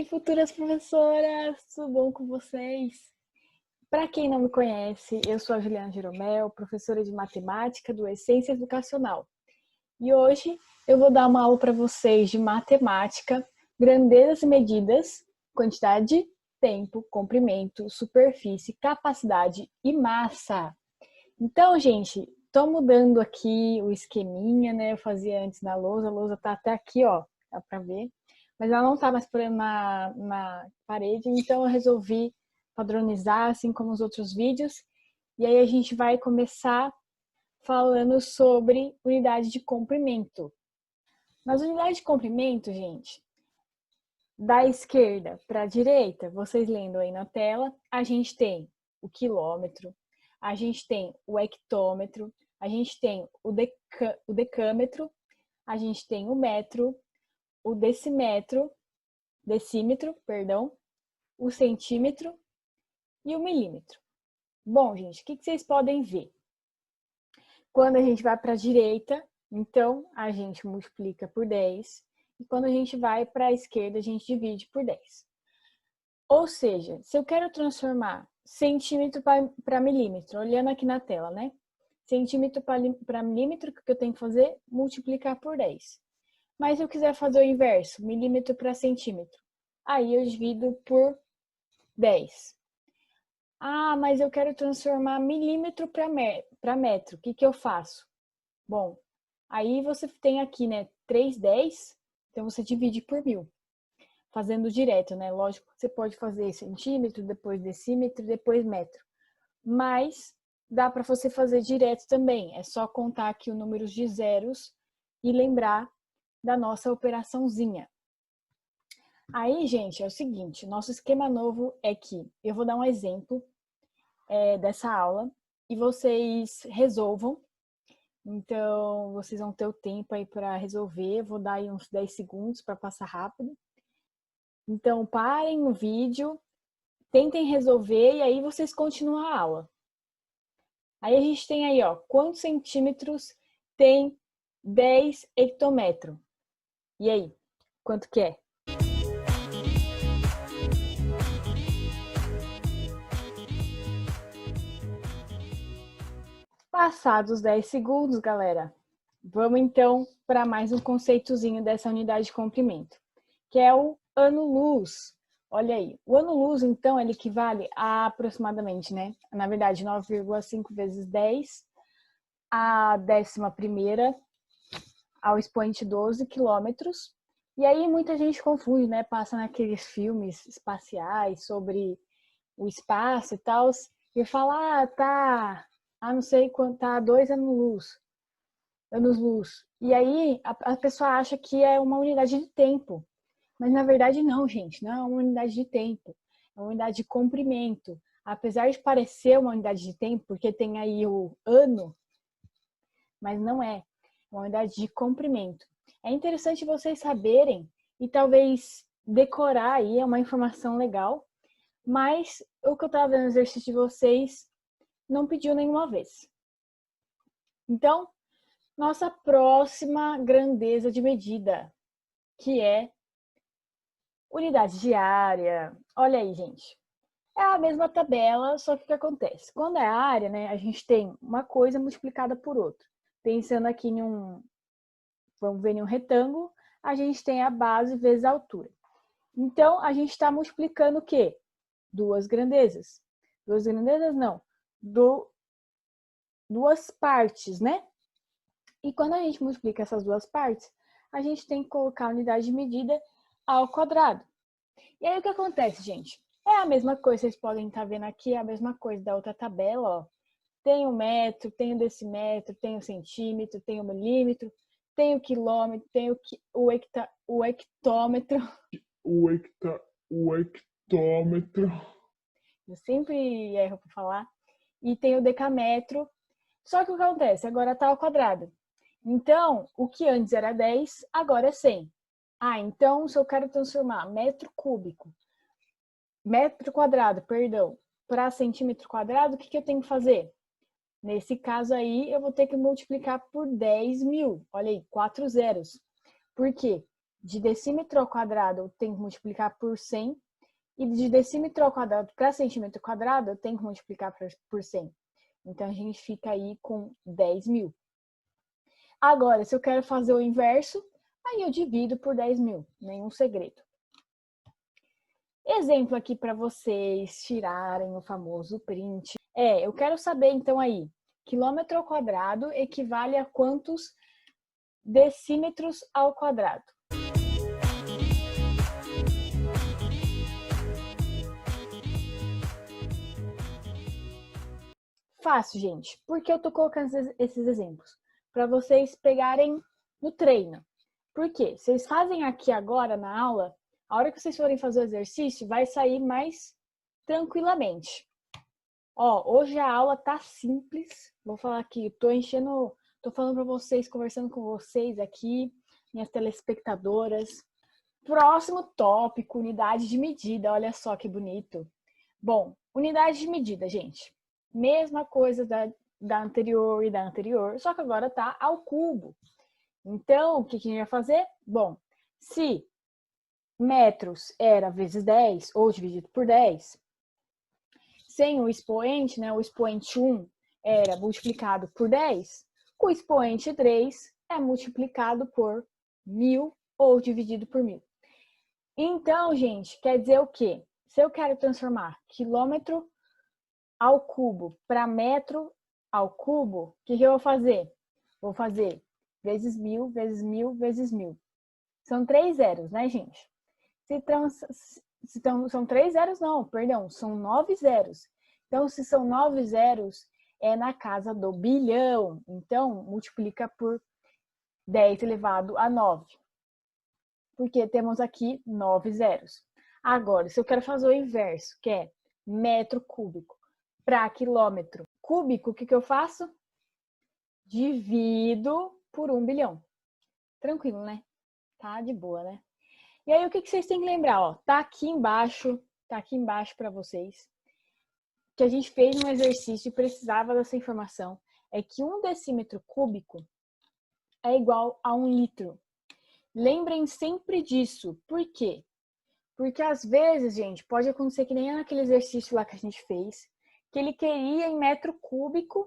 futuras professoras! Tudo bom com vocês? Para quem não me conhece, eu sou a Juliana Jeromel, professora de matemática do Essência Educacional. E hoje eu vou dar uma aula para vocês de matemática, grandezas e medidas, quantidade, tempo, comprimento, superfície, capacidade e massa. Então, gente, tô mudando aqui o esqueminha, né? Eu fazia antes na lousa, a lousa tá até aqui, ó, dá para ver. Mas ela não tá mais por na parede, então eu resolvi padronizar, assim como os outros vídeos. E aí a gente vai começar falando sobre unidade de comprimento. Nas unidades de comprimento, gente, da esquerda para a direita, vocês lendo aí na tela, a gente tem o quilômetro, a gente tem o hectômetro, a gente tem o decâmetro, a gente tem o metro, o decímetro, o centímetro e o milímetro. Bom, gente, o que vocês podem ver? Quando a gente vai para a direita, então a gente multiplica por 10. E quando a gente vai para a esquerda, a gente divide por 10. Ou seja, se eu quero transformar centímetro para milímetro, olhando aqui na tela, né? Centímetro para milímetro, o que eu tenho que fazer? Multiplicar por 10. Mas se eu quiser fazer o inverso, milímetro para centímetro, aí eu divido por 10. Ah, mas eu quero transformar milímetro para metro. O que eu faço? Bom, aí você tem aqui, né, 3/10, então você divide por 1000. Fazendo direto, né? Lógico que você pode fazer centímetro, depois decímetro, depois metro. Mas dá para você fazer direto também. É só contar aqui o número de zeros e lembrar da nossa operaçãozinha. Aí, gente, é o seguinte, nosso esquema novo é que eu vou dar um exemplo dessa aula e vocês resolvam. Então, vocês vão ter o tempo aí para resolver. Eu vou dar aí uns 10 segundos para passar rápido. Então, parem o vídeo, tentem resolver e aí vocês continuam a aula. Aí a gente tem aí, ó, quantos centímetros tem 10 hectômetro? E aí, quanto que é? Passados os 10 segundos, galera, vamos então para mais um conceitozinho dessa unidade de comprimento, que é o ano-luz. Olha aí, o ano-luz, então, ele equivale a aproximadamente, né? Na verdade, 9,5 vezes 10 a 11ª ao expoente 12 quilômetros. E aí muita gente confunde, né? Passa naqueles filmes espaciais sobre o espaço e tal, e fala, não sei quanto, tá 2 anos-luz. E aí a pessoa acha que é uma unidade de tempo. Mas na verdade não, gente, não é uma unidade de tempo, é uma unidade de comprimento. Apesar de parecer uma unidade de tempo, porque tem aí o ano, mas não é uma unidade de comprimento. É interessante vocês saberem e talvez decorar aí, é uma informação legal, mas o que eu estava vendo no exercício de vocês não pediu nenhuma vez. Então, nossa próxima grandeza de medida, que é unidade de área. Olha aí, gente. É a mesma tabela, só que o que acontece? Quando é área, né, a gente tem uma coisa multiplicada por outra. Pensando aqui vamos ver em um retângulo, a gente tem a base vezes a altura. Então, a gente está multiplicando o quê? Duas grandezas. Duas grandezas, não. Duas partes, né? E quando a gente multiplica essas duas partes, a gente tem que colocar a unidade de medida ao quadrado. E aí o que acontece, gente? É a mesma coisa, vocês podem estar vendo aqui, é a mesma coisa da outra tabela, ó. Tem o metro, tem o decímetro, tem o centímetro, tem o milímetro, tem o quilômetro, tem o hectômetro. O hectômetro. Eu sempre erro para falar. E tem o decâmetro. Só que o que acontece? Agora está ao quadrado. Então, o que antes era 10, agora é 100. Ah, então se eu quero transformar metro quadrado, para centímetro quadrado, o que eu tenho que fazer? Nesse caso aí, eu vou ter que multiplicar por 10.000. Olha aí, 4 zeros. Por quê? de decímetro ao quadrado, eu tenho que multiplicar por 100. E de decímetro ao quadrado para centímetro quadrado, eu tenho que multiplicar por 100. Então, a gente fica aí com 10.000. Agora, se eu quero fazer o inverso, aí eu divido por 10.000. Nenhum segredo. Exemplo aqui para vocês tirarem o famoso print. Eu quero saber, então, aí, quilômetro ao quadrado equivale a quantos decímetros ao quadrado? Fácil, gente. Por que eu tô colocando esses exemplos? Para vocês pegarem no treino. Por quê? Vocês fazem aqui agora na aula, a hora que vocês forem fazer o exercício, vai sair mais tranquilamente. Ó, hoje a aula tá simples. Vou falar aqui, tô falando para vocês, conversando com vocês aqui, minhas telespectadoras. Próximo tópico, unidade de medida. Olha só que bonito. Bom, unidade de medida, gente. Mesma coisa da anterior e da anterior, só que agora tá ao cubo. Então, o que a gente vai fazer? Bom, se metros era vezes 10 ou dividido por 10, sem o expoente, né, o expoente 1 era multiplicado por 10, o expoente 3 é multiplicado por 1.000 ou dividido por 1.000. Então, gente, quer dizer o quê? Se eu quero transformar quilômetro ao cubo para metro ao cubo, o que eu vou fazer? Vou fazer vezes 1.000, vezes 1.000, vezes 1.000. São 3 zeros, né, gente? São 3 zeros, não, perdão, são 9 zeros. Então, se são 9 zeros, é na casa do bilhão. Então, multiplica por 10 elevado a 9. Porque temos aqui 9 zeros. Agora, se eu quero fazer o inverso, que é metro cúbico para quilômetro cúbico, o que eu faço? Divido por 1 bilhão. Tranquilo, né? Tá de boa, né? E aí, o que vocês têm que lembrar? Ó, tá aqui embaixo para vocês, que a gente fez um exercício e precisava dessa informação. É que 1 decímetro cúbico é igual a 1 litro. Lembrem sempre disso. Por quê? Porque às vezes, gente, pode acontecer que nem naquele exercício lá que a gente fez, que ele queria em metro cúbico,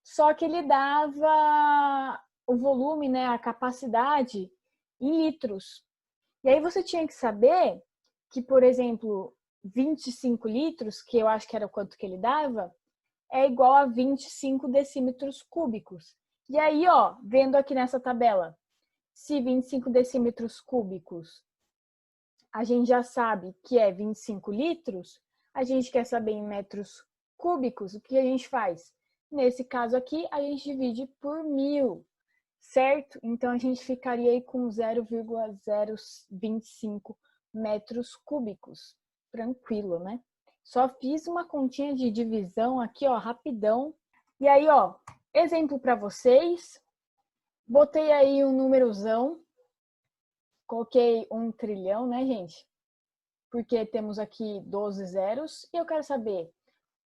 só que ele dava o volume, né, a capacidade em litros. E aí você tinha que saber que, por exemplo, 25 litros, que eu acho que era o quanto que ele dava, é igual a 25 decímetros cúbicos. E aí, ó, vendo aqui nessa tabela, se 25 decímetros cúbicos a gente já sabe que é 25 litros, a gente quer saber em metros cúbicos, o que a gente faz? Nesse caso aqui, a gente divide por 1.000, certo? Então, a gente ficaria aí com 0,025 metros cúbicos. Tranquilo, né? Só fiz uma continha de divisão aqui, ó, rapidão. E aí, ó, exemplo para vocês. Botei aí um númerozão. Coloquei 1 trilhão, né, gente? Porque temos aqui 12 zeros. E eu quero saber,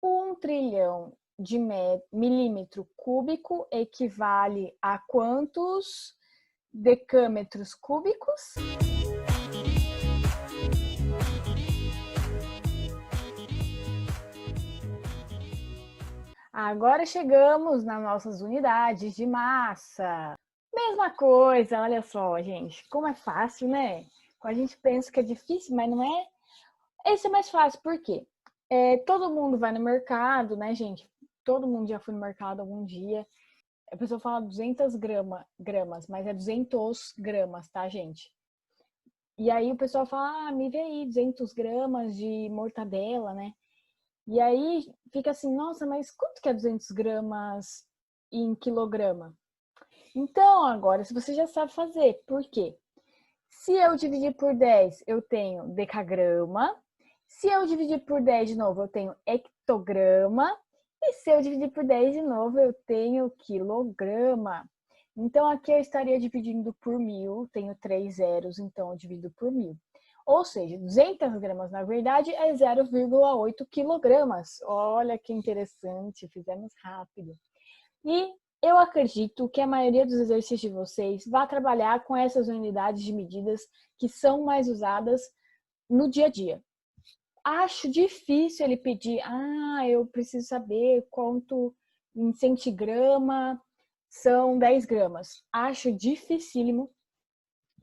1 trilhão de milímetro cúbico equivale a quantos decâmetros cúbicos? Agora chegamos nas nossas unidades de massa. Mesma coisa, olha só, gente, como é fácil, né? A gente pensa que é difícil, mas não é. Esse é mais fácil, por quê? Todo mundo vai no mercado, né, gente? Todo mundo já foi no mercado algum dia. A pessoa fala 200 gramas, mas é 200 gramas, tá, gente? E aí o pessoal fala, me vê aí 200 gramas de mortadela, né? E aí fica assim, nossa, mas quanto que é 200 gramas em quilograma? Então, agora, se você já sabe fazer, por quê? Se eu dividir por 10, eu tenho decagrama. Se eu dividir por 10 de novo, eu tenho hectograma. E se eu dividir por 10 de novo, eu tenho quilograma. Então, aqui eu estaria dividindo por 1.000. Tenho 3 zeros, então eu divido por 1.000. Ou seja, 200 gramas, na verdade, é 0,8 quilogramas. Olha que interessante, fizemos rápido. E Eu acredito que a maioria dos exercícios de vocês vai trabalhar com essas unidades de medidas que são mais usadas no dia a dia. Acho difícil ele pedir, eu preciso saber quanto em centigrama são 10 gramas. Acho dificílimo,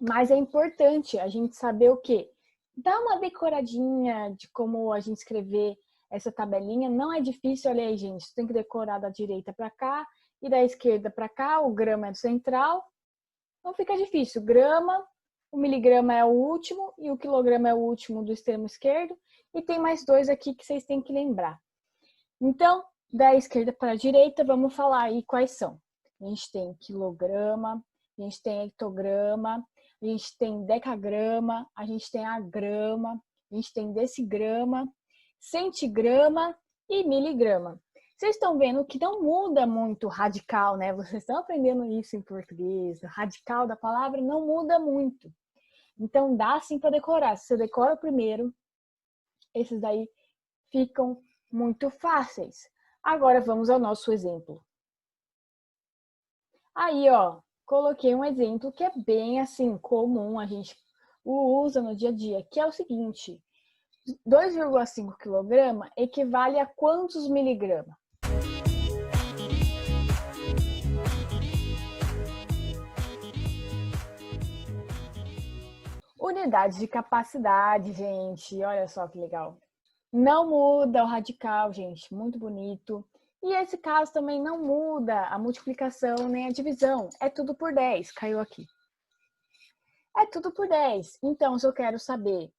mas é importante a gente saber o quê? Dá uma decoradinha de como a gente escrever essa tabelinha. Não é difícil, olha aí, gente. Você tem que decorar da direita para cá e da esquerda para cá. O grama é do central. Não fica difícil. Grama, o miligrama é o último e o quilograma é o último do extremo esquerdo. E tem mais dois aqui que vocês têm que lembrar. Então, da esquerda para a direita, vamos falar aí quais são. A gente tem quilograma, a gente tem hectograma, a gente tem decagrama, a gente tem agrama, a gente tem decigrama, centigrama e miligrama. Vocês estão vendo que não muda muito o radical, né? Vocês estão aprendendo isso em português. O radical da palavra não muda muito. Então, dá sim para decorar. Se você decora o primeiro, esses daí ficam muito fáceis. Agora, vamos ao nosso exemplo. Aí, ó, coloquei um exemplo que é bem assim, comum, a gente usa no dia a dia, que é o seguinte: 2,5 kg equivale a quantos miligramas? Unidade de capacidade, gente, olha só que legal. Não muda o radical, gente, muito bonito. E esse caso também não muda a multiplicação nem a divisão, é tudo por 10, caiu aqui. É tudo por 10, então se eu quero saber,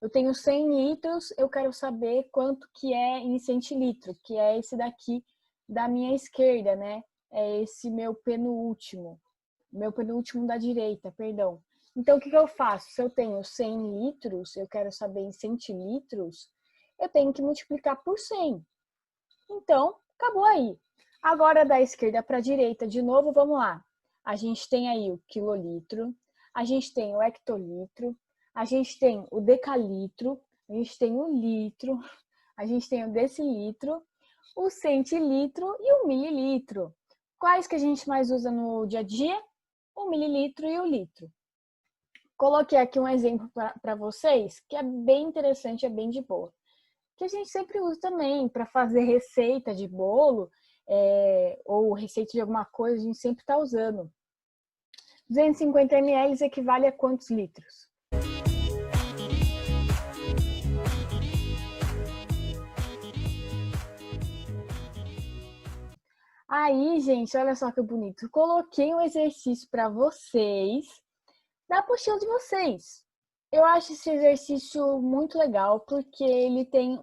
eu tenho 100 litros, eu quero saber quanto que é em centilitro, que é esse daqui da minha esquerda, né? É esse meu penúltimo da direita, perdão. Então, o que eu faço? Se eu tenho 100 litros, eu quero saber em centilitros, eu tenho que multiplicar por 100. Então, acabou aí. Agora, da esquerda para a direita, de novo, vamos lá. A gente tem aí o quilolitro, a gente tem o hectolitro, a gente tem o decalitro, a gente tem o litro, a gente tem o decilitro, o centilitro e o mililitro. Quais que a gente mais usa no dia a dia? O mililitro e o litro. Coloquei aqui um exemplo para vocês, que é bem interessante, é bem de boa. Que a gente sempre usa também para fazer receita de bolo, ou receita de alguma coisa, a gente sempre está usando. 250 ml equivale a quantos litros? Aí, gente, olha só que bonito. Coloquei um exercício para vocês, da apostila de vocês. Eu acho esse exercício muito legal, porque ele tem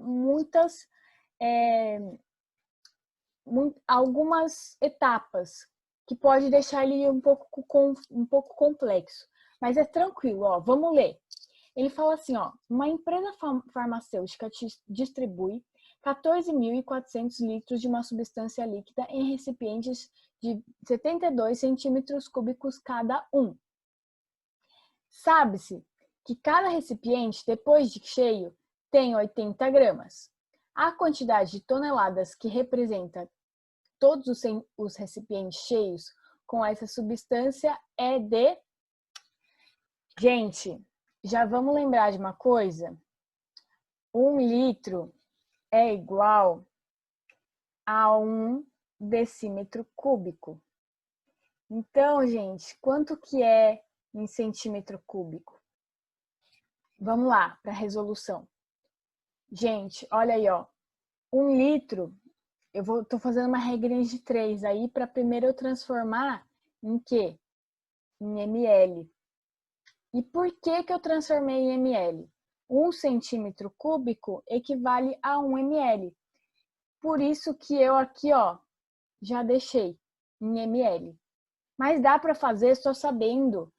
algumas etapas que pode deixar ele um pouco complexo. Mas é tranquilo, ó. Vamos ler. Ele fala assim, ó, uma empresa farmacêutica distribui 14.400 litros de uma substância líquida em recipientes de 72 centímetros cúbicos cada um. Sabe-se que cada recipiente, depois de cheio, tem 80 gramas. A quantidade de toneladas que representa todos os recipientes cheios com essa substância é de... Gente, já vamos lembrar de uma coisa? 1 litro é igual a 1 decímetro cúbico. Então, gente, quanto que é em centímetro cúbico? Vamos lá, para a resolução. Gente, olha aí, ó. 1 litro, tô fazendo uma regrinha de 3 aí, para primeiro eu transformar em quê? Em ml. E por que eu transformei em ml? 1 centímetro cúbico equivale a 1 ml. Por isso que eu aqui, ó, já deixei em ml. Mas dá para fazer só sabendo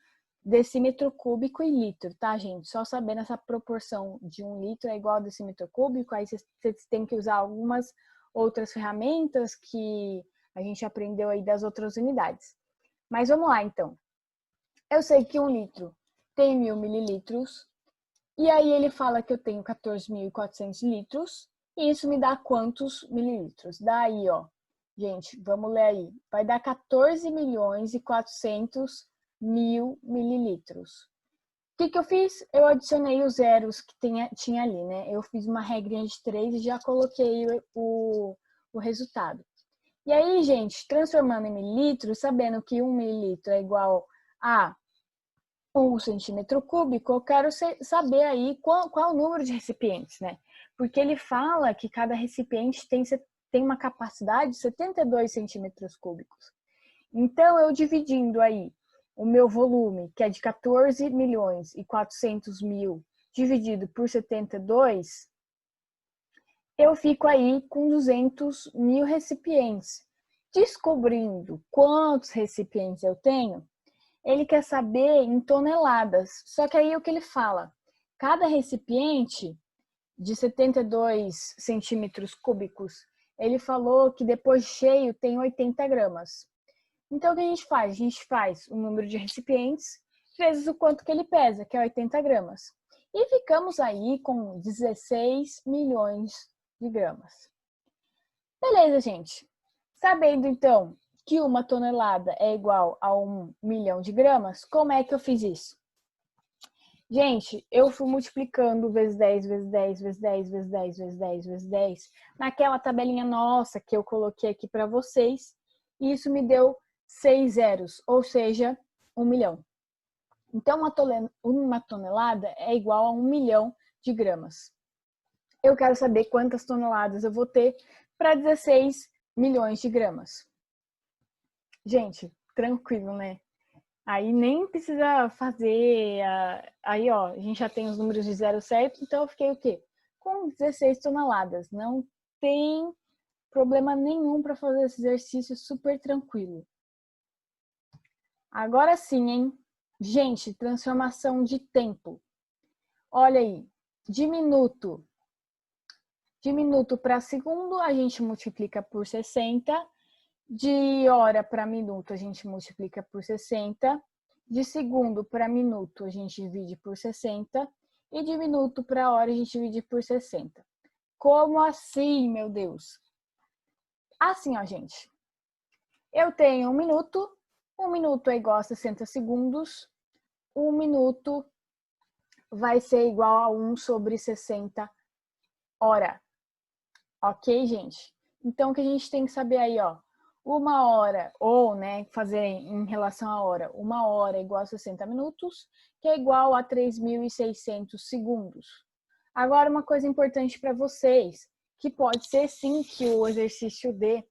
decímetro cúbico e litro, tá, gente? Só sabendo essa proporção de 1 litro é igual a decímetro cúbico, aí vocês têm que usar algumas outras ferramentas que a gente aprendeu aí das outras unidades. Mas vamos lá, então. Eu sei que 1 litro tem 1.000 mililitros, e aí ele fala que eu tenho 14.400 litros, e isso me dá quantos mililitros? Daí, ó, gente, vamos ler aí. Vai dar 14.400.000 mililitros. O que eu fiz? Eu adicionei os zeros que tinha ali, né? Eu fiz uma regrinha de 3 e já coloquei o resultado. E aí, gente, transformando em mililitros, sabendo que 1 mililitro é igual a 1 centímetro cúbico, eu quero saber aí qual o número de recipientes, né? Porque ele fala que cada recipiente tem uma capacidade de 72 centímetros cúbicos. Então, eu dividindo aí o meu volume, que é de 14.400.000, dividido por 72, eu fico aí com 200.000 recipientes. Descobrindo quantos recipientes eu tenho, ele quer saber em toneladas. Só que aí o que ele fala? Cada recipiente de 72 centímetros cúbicos, ele falou que depois cheio tem 80 gramas. Então, o que a gente faz? A gente faz o número de recipientes vezes o quanto que ele pesa, que é 80 gramas. E ficamos aí com 16 milhões de gramas. Beleza, gente. Sabendo, então, que uma tonelada é igual a 1 milhão de gramas, como é que eu fiz isso? Gente, eu fui multiplicando vezes 10, vezes 10, vezes 10, vezes 10, vezes 10, vezes 10, naquela tabelinha nossa que eu coloquei aqui para vocês, e isso me deu 6 zeros, ou seja, 1 milhão. Então, uma tonelada é igual a 1 milhão de gramas. Eu quero saber quantas toneladas eu vou ter para 16 milhões de gramas. Gente, tranquilo, né? Aí nem precisa fazer... Aí, ó, a gente já tem os números de zero certo, então eu fiquei o quê? Com 16 toneladas. Não tem problema nenhum para fazer esse exercício super tranquilo. Agora sim, hein? Gente, transformação de tempo. Olha aí, de minuto para segundo, a gente multiplica por 60. De hora para minuto, a gente multiplica por 60. De segundo para minuto, a gente divide por 60. E de minuto para hora, a gente divide por 60. Como assim, meu Deus? Assim, ó, gente. Eu tenho 1 minuto. 1 minuto é igual a 60 segundos. 1 minuto vai ser igual a 1 sobre 60 hora. Ok, gente? Então, o que a gente tem que saber aí, ó. 1 hora, ou, né, fazer em relação à hora. 1 hora é igual a 60 minutos, que é igual a 3.600 segundos. Agora, uma coisa importante para vocês, que pode ser sim que o exercício dê.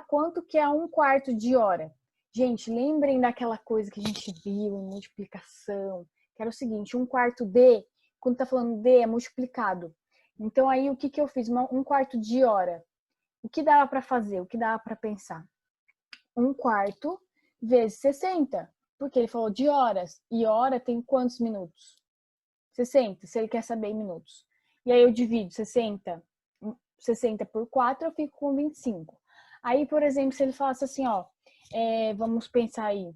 Quanto que é 1/4 de hora? Gente, lembrem daquela coisa que a gente viu em multiplicação, que era o seguinte, 1/4 de, quando tá falando de, é multiplicado. Então, aí, o que eu fiz? 1/4 de hora. O que dava para fazer? O que dava para pensar? 1/4 vezes 60, porque ele falou de horas. E hora tem quantos minutos? 60, se ele quer saber em minutos. E aí eu divido 60 por 4, eu fico com 25. Aí, por exemplo, se ele falasse assim, ó, vamos pensar aí,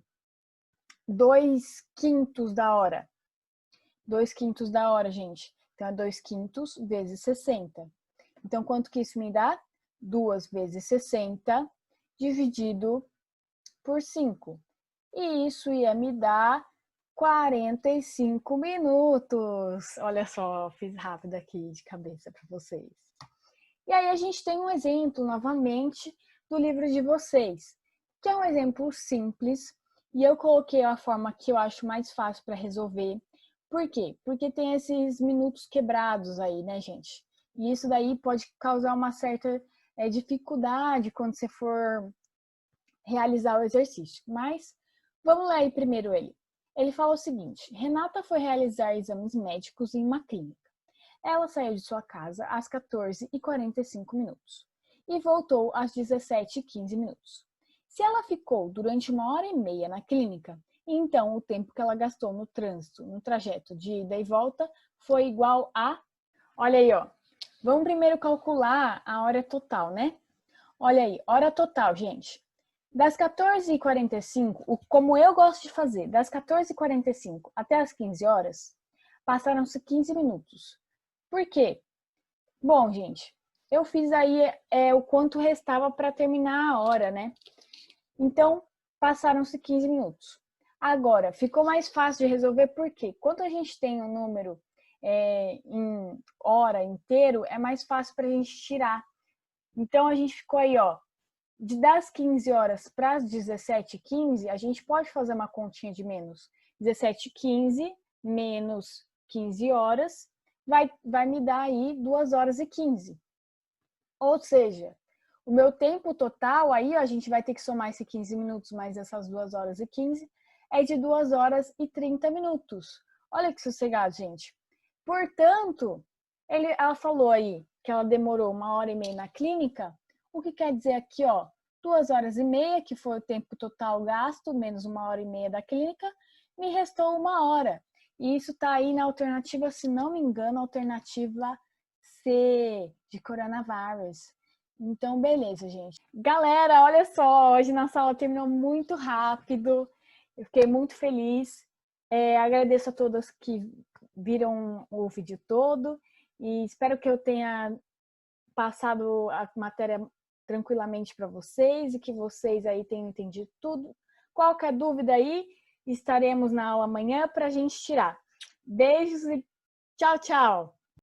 2/5 da hora. 2/5 da hora, gente. Então, é 2/5 vezes 60. Então, quanto que isso me dá? 2 vezes 60 dividido por 5. E isso ia me dar 45 minutos. Olha só, fiz rápido aqui de cabeça para vocês. E aí a gente tem um exemplo, novamente, do livro de vocês, que é um exemplo simples, e eu coloquei a forma que eu acho mais fácil para resolver. Por quê? Porque tem esses minutos quebrados aí, né, gente? E isso daí pode causar uma certa dificuldade quando você for realizar o exercício. Mas vamos ler aí primeiro ele. Ele fala o seguinte: Renata foi realizar exames médicos em uma clínica. Ela saiu de sua casa às 14h45 e voltou às 17h15. Se ela ficou durante 1h30 na clínica, então o tempo que ela gastou no trânsito, no trajeto de ida e volta, foi igual a... Olha aí, ó. Vamos primeiro calcular a hora total, né? Olha aí, hora total, gente. Das 14h45, como eu gosto de fazer, das 14h45 até as 15 horas, passaram-se 15 minutos. Por quê? Bom, gente, eu fiz aí o quanto restava para terminar a hora, né? Então, passaram-se 15 minutos. Agora, ficou mais fácil de resolver porque quando a gente tem um número em hora inteiro, é mais fácil para a gente tirar. Então, a gente ficou aí, ó, das 15 horas para as 17h15, a gente pode fazer uma continha de menos. 17h15 menos 15 horas vai me dar aí 2h15. Ou seja, o meu tempo total, aí a gente vai ter que somar esse 15 minutos mais essas 2h15, é de 2h30. Olha que sossegado, gente. Portanto, ela falou aí que ela demorou 1h30 na clínica. O que quer dizer aqui, ó, 2h30, que foi o tempo total gasto, menos 1h30 da clínica, me restou 1 hora. E isso tá aí na alternativa, se não me engano, alternativa C, de coronavírus. Então, beleza, gente. Galera, olha só, hoje na sala terminou muito rápido. Eu fiquei muito feliz. Agradeço a todas que viram o vídeo todo e espero que eu tenha passado a matéria tranquilamente para vocês e que vocês aí tenham entendido tudo. Qualquer dúvida aí, estaremos na aula amanhã para a gente tirar. Beijos e tchau, tchau!